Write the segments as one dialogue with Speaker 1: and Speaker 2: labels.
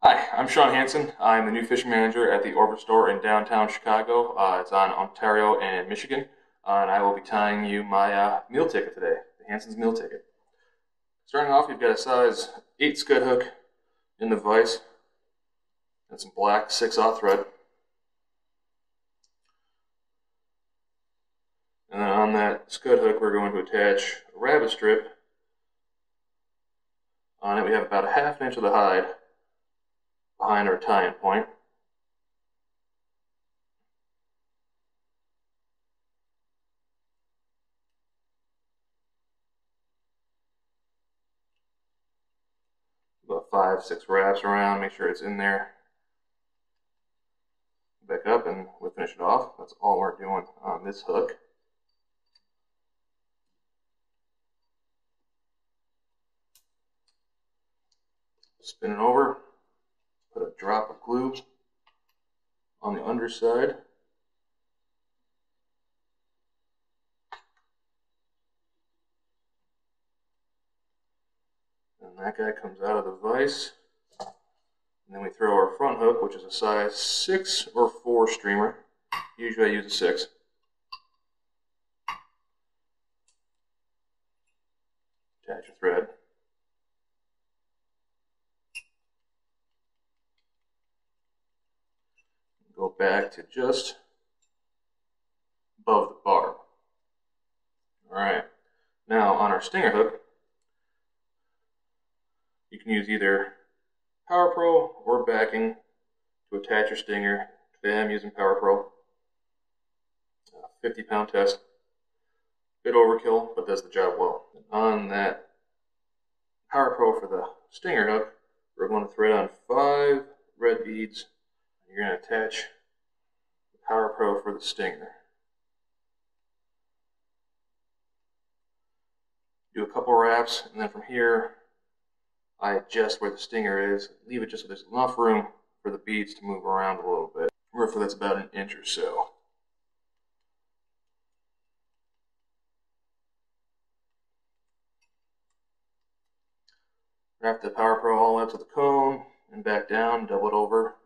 Speaker 1: Hi, I'm Sean Hansen. I'm the new fishing manager at the Orvis store in downtown Chicago. It's on Ontario and Michigan, and I will be tying you my meal ticket today, the Hansen's meal ticket. Starting off, you've got a size 8 scud hook in the vise and some black 6/0 thread. And then on that scud hook, we're going to attach a rabbit strip. On it, we have about a ½ inch of the hide behind our tying point. About 5-6 wraps around, make sure it's in there. Back up and we'll finish it off. That's all we're doing on this hook. Spin it over, put a drop of glue on the underside. And that guy comes out of the vise. And then we throw our front hook, which is a size 6 or 4 streamer. Usually I use a 6. Attach your thread. Go back to just above the barb. Alright, now on our stinger hook, you can use either Power Pro or backing to attach your stinger. Today I'm using Power Pro. 50-pound test. Bit overkill, but does the job well. And on that Power Pro for the stinger hook, we're going to thread on 5 red beads. You're going to attach the Power Pro for the stinger. Do a couple wraps, and then from here, I adjust where the stinger is, leave it just so there's enough room for the beads to move around a little bit. Roughly that's about an inch or so. Wrap the Power Pro all the way up to the cone and back down, double it over.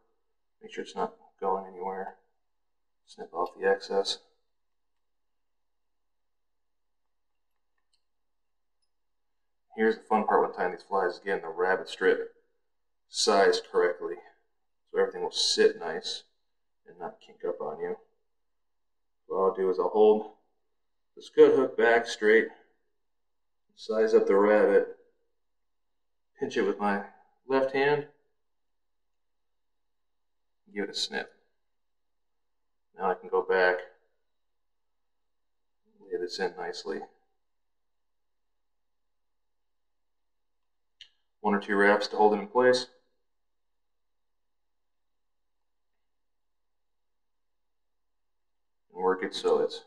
Speaker 1: Make sure it's not going anywhere. Snip off the excess. Here's the fun part when tying these flies is getting the rabbit strip sized correctly, so everything will sit nice and not kink up on you. What I'll do is I'll hold the scud hook back straight, size up the rabbit, pinch it with my left hand, and give it a snip. Now I can go back, lay this in nicely. 1 or 2 wraps to hold it in place. And work it so it's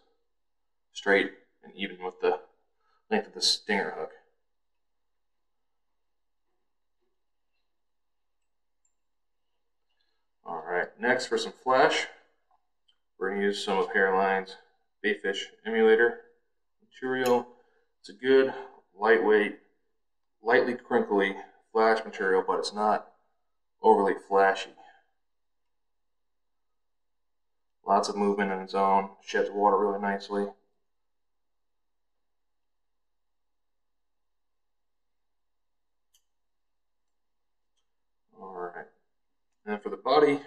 Speaker 1: straight and even with the length of the stinger hook. Alright, next for some flash, we're going to use some of Hairline's Baitfish Emulator material. It's a good, lightweight, lightly crinkly flash material, but it's not overly flashy. Lots of movement in its own, sheds water really nicely. Alright, and for the body,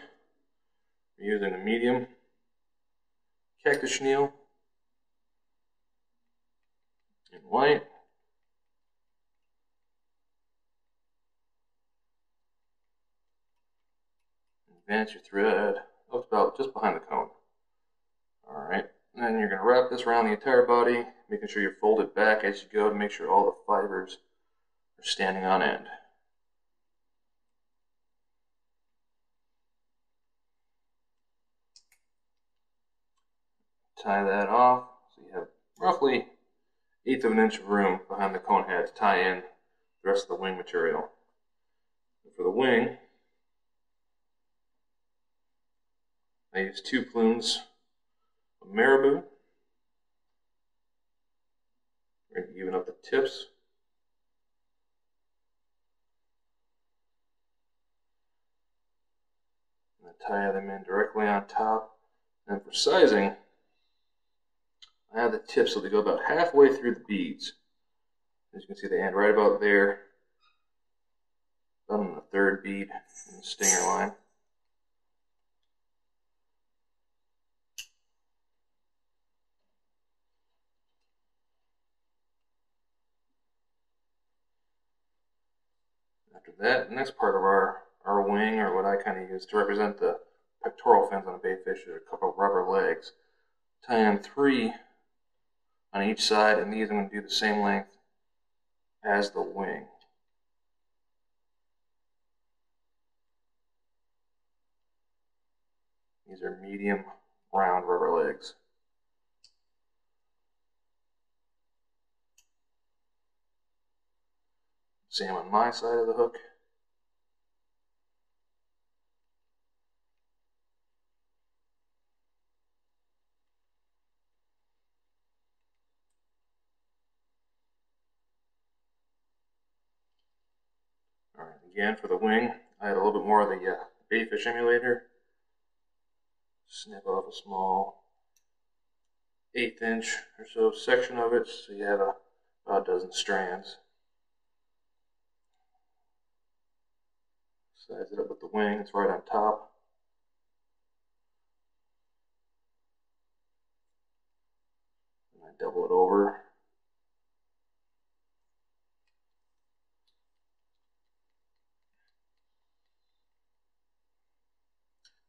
Speaker 1: we're using a medium cactus chenille in white. Advance your thread up about just behind the cone. Alright, and then you're going to wrap this around the entire body, making sure you fold it back as you go to make sure all the fibers are standing on end. Tie that off so you have roughly 1/8 of an inch of room behind the cone head to tie in the rest of the wing material. And for the wing, I use 2 plumes of marabou. We're going to even up the tips. tie them in directly on top. And for sizing, I have the tips so they go about halfway through the beads. As you can see, they end right about there, on the third bead in the stinger line. After that, the next part of our wing, or what I kind of use to represent the pectoral fins on a baitfish, are a couple of rubber legs. Tie in 3 on each side, and these I'm going to do the same length as the wing. These are medium round rubber legs. Same on my side of the hook. Alright, again for the wing, I had a little bit more of the baitfish emulator. Snip off a small 1/8 inch or so section of it, so you have about a dozen strands. Size it up with the wing, it's right on top. And I double it over.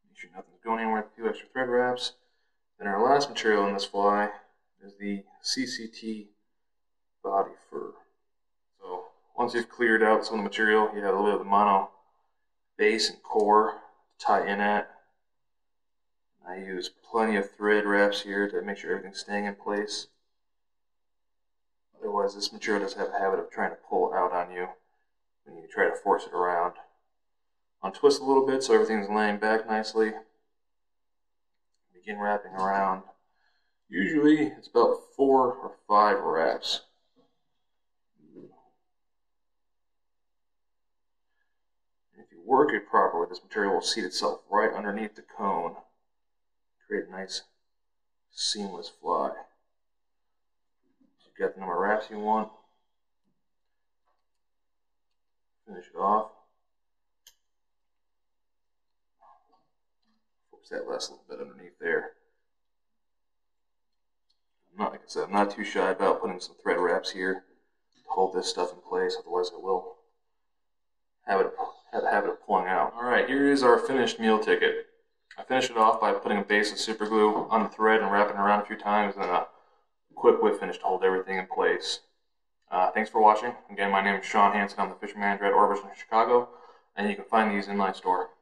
Speaker 1: Make sure nothing's going anywhere with 2 extra thread wraps. Then our last material in this fly is the CCT body fur. So once you've cleared out some of the material, you have a little bit of the mono base and core to tie in at. I use plenty of thread wraps here to make sure everything's staying in place. Otherwise, this material does have a habit of trying to pull out on you when you try to force it around. Untwist a little bit so everything's laying back nicely. Begin wrapping around. Usually it's about 4 or 5 wraps. If you work it properly, this material will seat itself right underneath the cone. Create a nice seamless fly. So you've got the number of wraps you want. Finish it off. Focus that last little bit underneath there. Like I said, I'm not too shy about putting some thread wraps here to hold this stuff in place, otherwise it will have a habit of pulling out. Alright, here is our finished meal ticket. I finished it off by putting a base of super glue on the thread and wrapping it around a few times, and then a quick whip finish to hold everything in place. Thanks for watching. Again, my name is Hansen. I'm the fishing manager at Orbison in Chicago, and you can find these in my store.